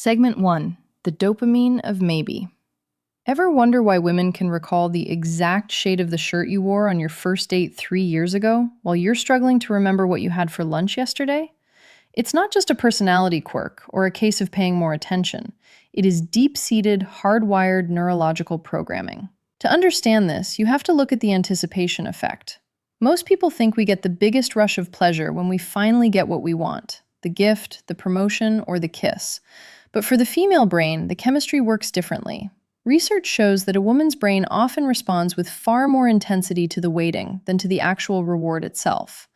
Segment 1. The dopamine of maybe. Ever wonder why women can recall the exact shade of the shirt you wore on your first date 3 years ago, while you're struggling to remember what you had for lunch yesterday? It's not just a personality quirk or a case of paying more attention. It is deep-seated, hardwired neurological programming. To understand this, you have to look at the anticipation effect. Most people think we get the biggest rush of pleasure when we finally get what we want, the gift, the promotion, or the kiss. But for the female brain, the chemistry works differently. Research shows that a woman's brain often responds with far more intensity to the waiting than to the actual reward itself.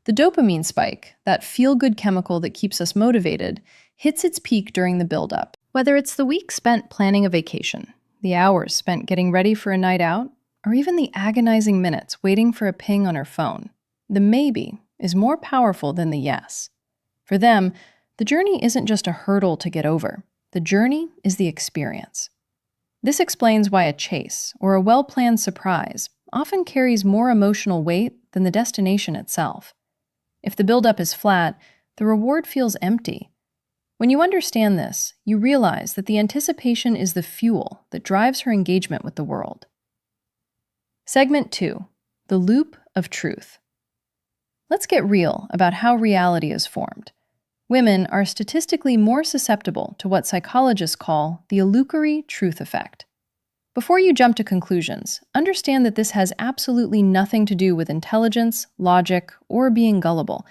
The dopamine spike, that feel-good chemical that keeps us motivated, hits its peak during the build-up. Whether it's the week spent planning a vacation, the hours spent getting ready for a night out, or even the agonizing minutes waiting for a ping on her phone, the maybe is more powerful than the yes. For them, the journey isn't just a hurdle to get over. The journey is the experience. This explains why a chase, or a well-planned surprise, often carries more emotional weight than the destination itself. If the buildup is flat, the reward feels empty. When you understand this, you realize that the anticipation is the fuel that drives her engagement with the world. Segment 2. The loop of truth. Let's get real about how reality is formed. Women are statistically more susceptible to what psychologists call the illusory truth effect. Before you jump to conclusions, understand that this has absolutely nothing to do with intelligence, logic, or being gullible.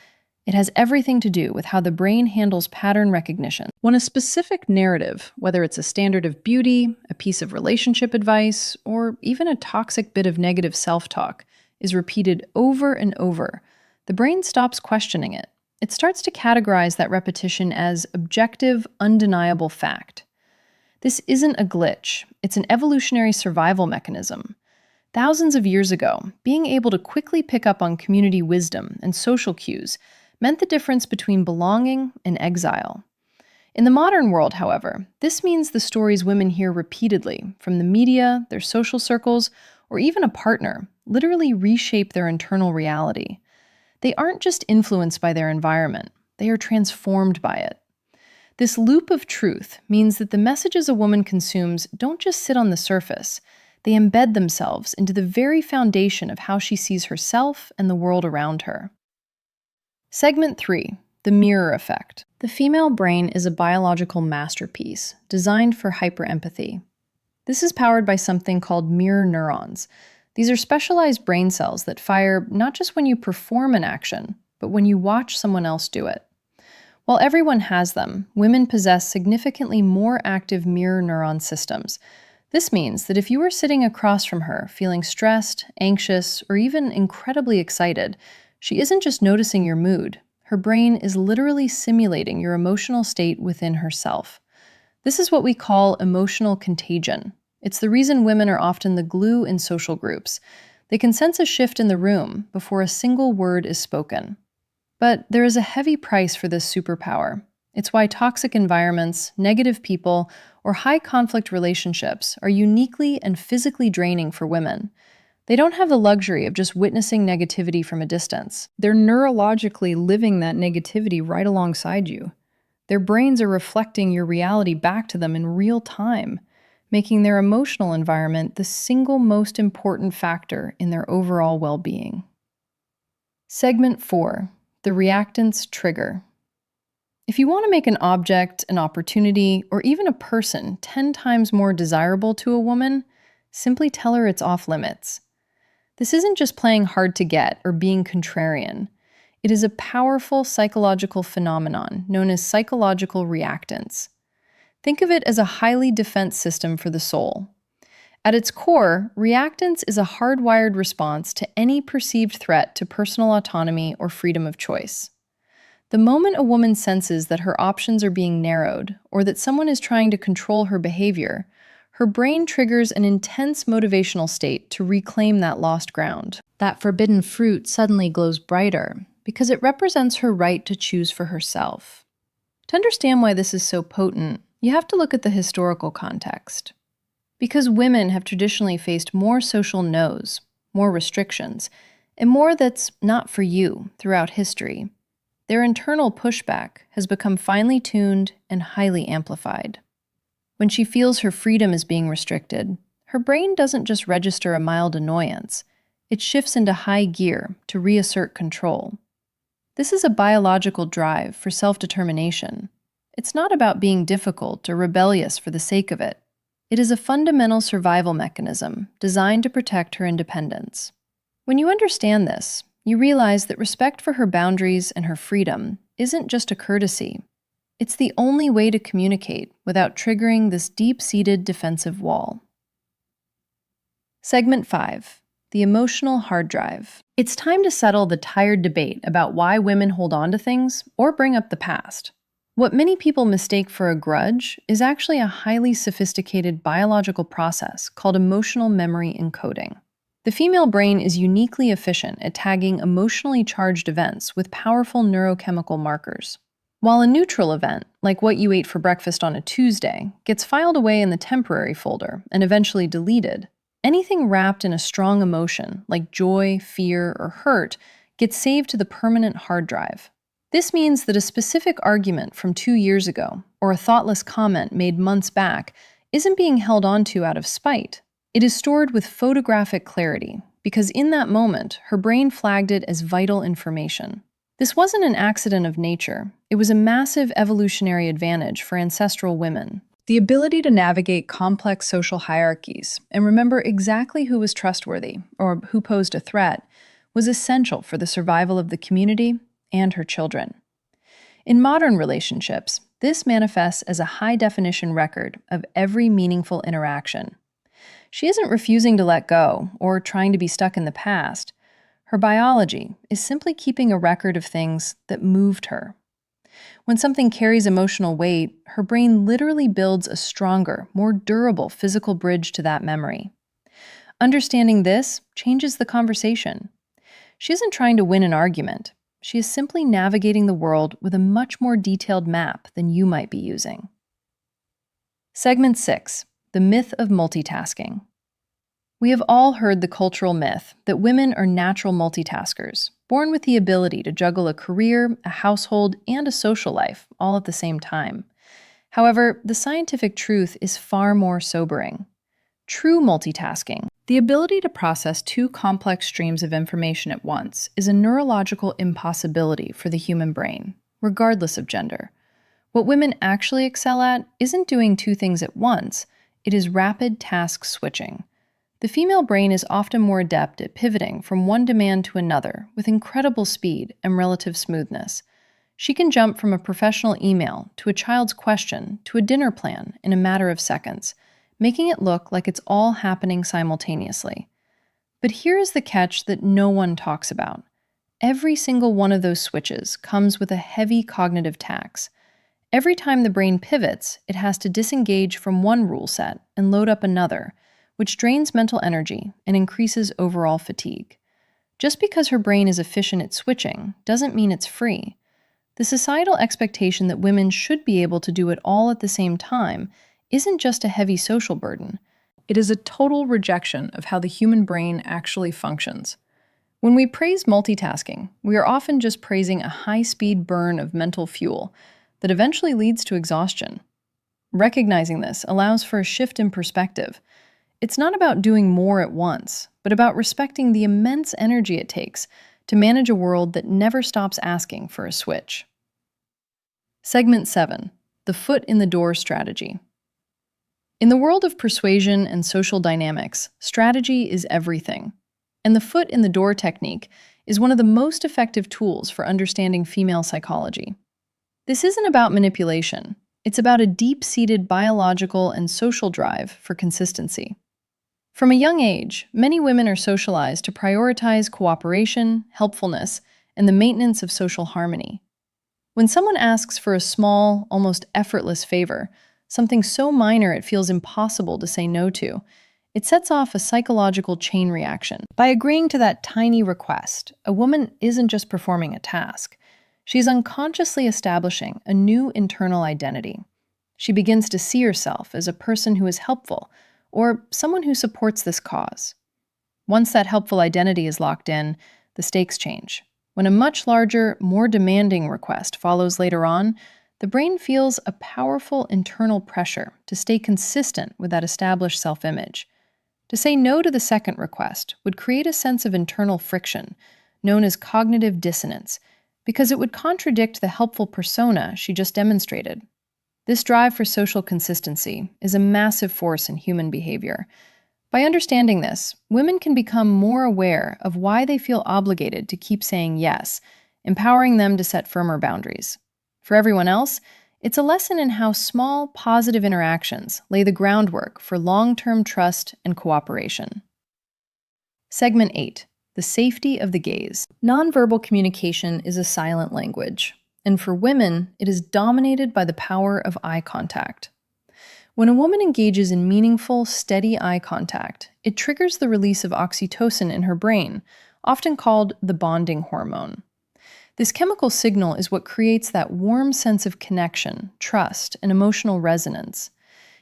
It has everything to do with how the brain handles pattern recognition. When a specific narrative, whether it's a standard of beauty, a piece of relationship advice, or even a toxic bit of negative self-talk, is repeated over and over, the brain stops questioning it. It starts to categorize that repetition as objective, undeniable fact. This isn't a glitch, it's an evolutionary survival mechanism. Thousands of years ago, being able to quickly pick up on community wisdom and social cues meant the difference between belonging and exile. In the modern world, however, this means the stories women hear repeatedly from the media, their social circles, or even a partner literally reshape their internal reality. They aren't just influenced by their environment, they are transformed by it. This loop of truth means that the messages a woman consumes don't just sit on the surface, they embed themselves into the very foundation of how she sees herself and the world around her. Segment 3. The mirror effect. The female brain is a biological masterpiece designed for hyperempathy. This is powered by something called mirror neurons. These are specialized brain cells that fire not just when you perform an action, but when you watch someone else do it. While everyone has them, women possess significantly more active mirror neuron systems. This means that if you were sitting across from her, feeling stressed, anxious, or even incredibly excited, she isn't just noticing your mood. Her brain is literally simulating your emotional state within herself. This is what we call emotional contagion. It's the reason women are often the glue in social groups. They can sense a shift in the room before a single word is spoken. But there is a heavy price for this superpower. It's why toxic environments, negative people, or high-conflict relationships are uniquely and physically draining for women. They don't have the luxury of just witnessing negativity from a distance. They're neurologically living that negativity right alongside you. Their brains are reflecting your reality back to them in real time, making their emotional environment the single most important factor in their overall well-being. Segment 4. The reactance trigger. If you want to make an object, an opportunity, or even a person 10 times more desirable to a woman, simply tell her it's off limits. This isn't just playing hard to get or being contrarian. It is a powerful psychological phenomenon known as psychological reactance. Think of it as a highly defense system for the soul. At its core, reactance is a hardwired response to any perceived threat to personal autonomy or freedom of choice. The moment a woman senses that her options are being narrowed or that someone is trying to control her behavior, her brain triggers an intense motivational state to reclaim that lost ground. That forbidden fruit suddenly glows brighter because it represents her right to choose for herself. To understand why this is so potent, you have to look at the historical context. Because women have traditionally faced more social no's, more restrictions, and more that's not for you throughout history, their internal pushback has become finely tuned and highly amplified. When she feels her freedom is being restricted, her brain doesn't just register a mild annoyance, it shifts into high gear to reassert control. This is a biological drive for self-determination. It's not about being difficult or rebellious for the sake of it. It is a fundamental survival mechanism designed to protect her independence. When you understand this, you realize that respect for her boundaries and her freedom isn't just a courtesy. It's the only way to communicate without triggering this deep-seated defensive wall. Segment 5. The emotional hard drive. It's time to settle the tired debate about why women hold on to things or bring up the past. What many people mistake for a grudge is actually a highly sophisticated biological process called emotional memory encoding. The female brain is uniquely efficient at tagging emotionally charged events with powerful neurochemical markers. While a neutral event, like what you ate for breakfast on a Tuesday, gets filed away in the temporary folder and eventually deleted, anything wrapped in a strong emotion, like joy, fear, or hurt, gets saved to the permanent hard drive. This means that a specific argument from 2 years ago, or a thoughtless comment made months back, isn't being held onto out of spite. It is stored with photographic clarity, because in that moment, her brain flagged it as vital information. This wasn't an accident of nature. It was a massive evolutionary advantage for ancestral women. The ability to navigate complex social hierarchies and remember exactly who was trustworthy or who posed a threat was essential for the survival of the community and her children. In modern relationships, this manifests as a high-definition record of every meaningful interaction. She isn't refusing to let go or trying to be stuck in the past. Her biology is simply keeping a record of things that moved her. When something carries emotional weight, her brain literally builds a stronger, more durable physical bridge to that memory. Understanding this changes the conversation. She isn't trying to win an argument. She is simply navigating the world with a much more detailed map than you might be using. Segment 6. The myth of multitasking. We have all heard the cultural myth that women are natural multitaskers, born with the ability to juggle a career, a household, and a social life all at the same time. However, the scientific truth is far more sobering. True multitasking, the ability to process 2 complex streams of information at once, is a neurological impossibility for the human brain, regardless of gender. What women actually excel at isn't doing 2 things at once, it is rapid task switching. The female brain is often more adept at pivoting from one demand to another with incredible speed and relative smoothness. She can jump from a professional email to a child's question to a dinner plan in a matter of seconds, making it look like it's all happening simultaneously. But here is the catch that no one talks about. Every single one of those switches comes with a heavy cognitive tax. Every time the brain pivots, it has to disengage from one rule set and load up another, which drains mental energy and increases overall fatigue. Just because her brain is efficient at switching doesn't mean it's free. The societal expectation that women should be able to do it all at the same time isn't just a heavy social burden. It is a total rejection of how the human brain actually functions. When we praise multitasking, we are often just praising a high-speed burn of mental fuel that eventually leads to exhaustion. Recognizing this allows for a shift in perspective. It's not about doing more at once, but about respecting the immense energy it takes to manage a world that never stops asking for a switch. Segment 7. The foot in the door strategy. In the world of persuasion and social dynamics, strategy is everything. And the foot in the door technique is one of the most effective tools for understanding female psychology. This isn't about manipulation. It's about a deep-seated biological and social drive for consistency. From a young age, many women are socialized to prioritize cooperation, helpfulness, and the maintenance of social harmony. When someone asks for a small, almost effortless favor, something so minor it feels impossible to say no to, it sets off a psychological chain reaction. By agreeing to that tiny request, a woman isn't just performing a task. She's unconsciously establishing a new internal identity. She begins to see herself as a person who is helpful, or someone who supports this cause. Once that helpful identity is locked in, the stakes change. When a much larger, more demanding request follows later on, the brain feels a powerful internal pressure to stay consistent with that established self-image. To say no to the second request would create a sense of internal friction, known as cognitive dissonance, because it would contradict the helpful persona she just demonstrated. This drive for social consistency is a massive force in human behavior. By understanding this, women can become more aware of why they feel obligated to keep saying yes, empowering them to set firmer boundaries. For everyone else, it's a lesson in how small, positive interactions lay the groundwork for long-term trust and cooperation. Segment 8. The safety of the gaze. Nonverbal communication is a silent language, and for women, it is dominated by the power of eye contact. When a woman engages in meaningful, steady eye contact, it triggers the release of oxytocin in her brain, often called the bonding hormone. This chemical signal is what creates that warm sense of connection, trust, and emotional resonance.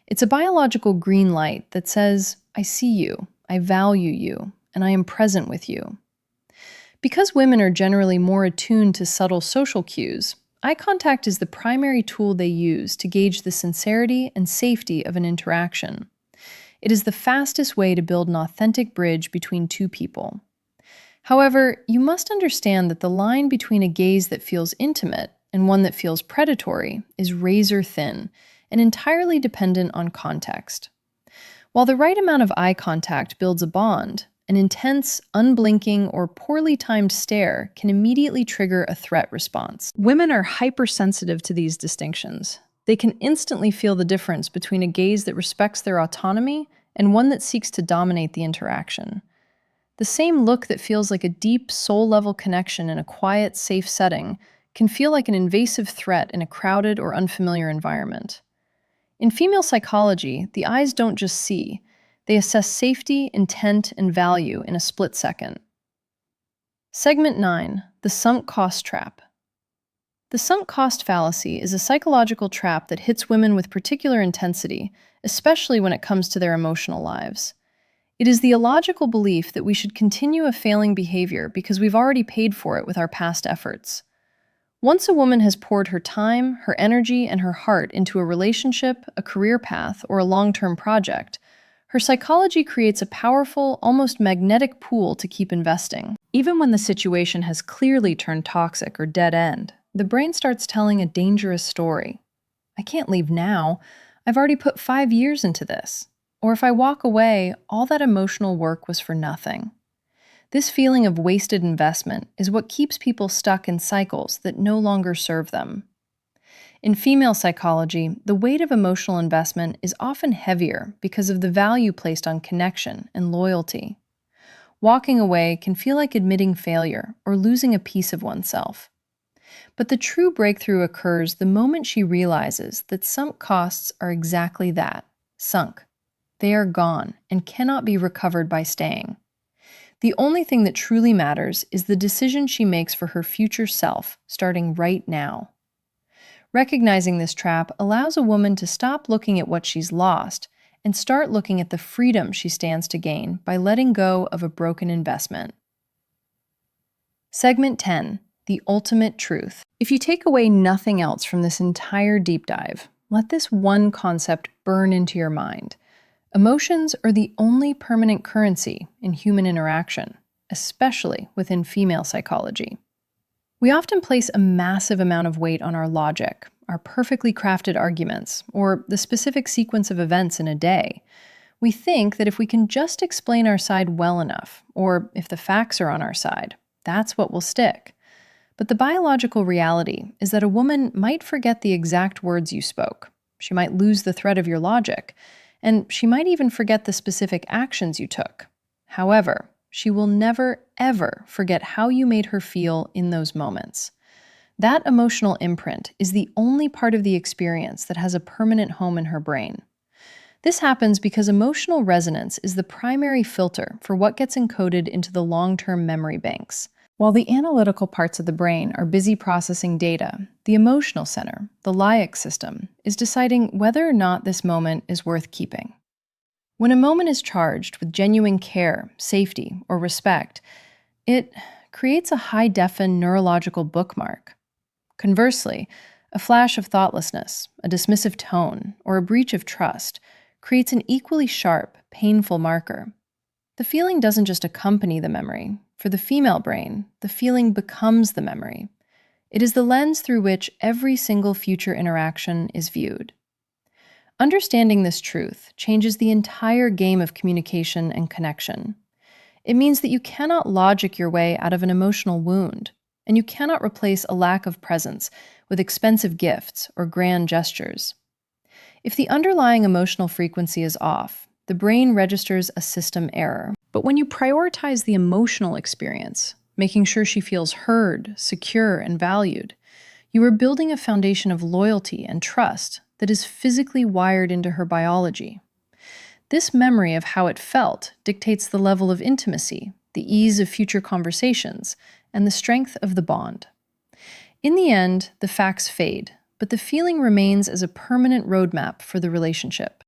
It's a biological green light that says, I see you, I value you, and I am present with you. Because women are generally more attuned to subtle social cues, eye contact is the primary tool they use to gauge the sincerity and safety of an interaction. It is the fastest way to build an authentic bridge between two people. However, you must understand that the line between a gaze that feels intimate and one that feels predatory is razor thin and entirely dependent on context. While the right amount of eye contact builds a bond, an intense, unblinking, or poorly timed stare can immediately trigger a threat response. Women are hypersensitive to these distinctions. They can instantly feel the difference between a gaze that respects their autonomy and one that seeks to dominate the interaction. The same look that feels like a deep, soul-level connection in a quiet, safe setting can feel like an invasive threat in a crowded or unfamiliar environment. In female psychology, the eyes don't just see. They assess safety, intent, and value in a split second. Segment 9. The sunk cost trap. The sunk cost fallacy is a psychological trap that hits women with particular intensity, especially when it comes to their emotional lives. It is the illogical belief that we should continue a failing behavior because we've already paid for it with our past efforts. Once a woman has poured her time, her energy, and her heart into a relationship, a career path, or a long-term project, her psychology creates a powerful, almost magnetic pool to keep investing. Even when the situation has clearly turned toxic or dead-end, the brain starts telling a dangerous story. I can't leave now. I've already put 5 years into this. Or if I walk away, all that emotional work was for nothing. This feeling of wasted investment is what keeps people stuck in cycles that no longer serve them. In female psychology, the weight of emotional investment is often heavier because of the value placed on connection and loyalty. Walking away can feel like admitting failure or losing a piece of oneself. But the true breakthrough occurs the moment she realizes that sunk costs are exactly that, sunk. They are gone and cannot be recovered by staying. The only thing that truly matters is the decision she makes for her future self, starting right now. Recognizing this trap allows a woman to stop looking at what she's lost and start looking at the freedom she stands to gain by letting go of a broken investment. Segment 10. The ultimate truth. If you take away nothing else from this entire deep dive, let this one concept burn into your mind. Emotions are the only permanent currency in human interaction, especially within female psychology. We often place a massive amount of weight on our logic, our perfectly crafted arguments, or the specific sequence of events in a day. We think that if we can just explain our side well enough, or if the facts are on our side, that's what will stick. But the biological reality is that a woman might forget the exact words you spoke. She might lose the thread of your logic, and she might even forget the specific actions you took. However, she will never, ever forget how you made her feel in those moments. That emotional imprint is the only part of the experience that has a permanent home in her brain. This happens because emotional resonance is the primary filter for what gets encoded into the long-term memory banks. While the analytical parts of the brain are busy processing data, the emotional center, the limbic system, is deciding whether or not this moment is worth keeping. When a moment is charged with genuine care, safety, or respect, it creates a high-defin neurological bookmark. Conversely, a flash of thoughtlessness, a dismissive tone, or a breach of trust creates an equally sharp, painful marker. The feeling doesn't just accompany the memory. For the female brain, the feeling becomes the memory. It is the lens through which every single future interaction is viewed. Understanding this truth changes the entire game of communication and connection. It means that you cannot logic your way out of an emotional wound, and you cannot replace a lack of presence with expensive gifts or grand gestures. If the underlying emotional frequency is off, the brain registers a system error. But when you prioritize the emotional experience, making sure she feels heard, secure, and valued, you are building a foundation of loyalty and trust that is physically wired into her biology. This memory of how it felt dictates the level of intimacy, the ease of future conversations, and the strength of the bond. In the end, the facts fade, but the feeling remains as a permanent roadmap for the relationship.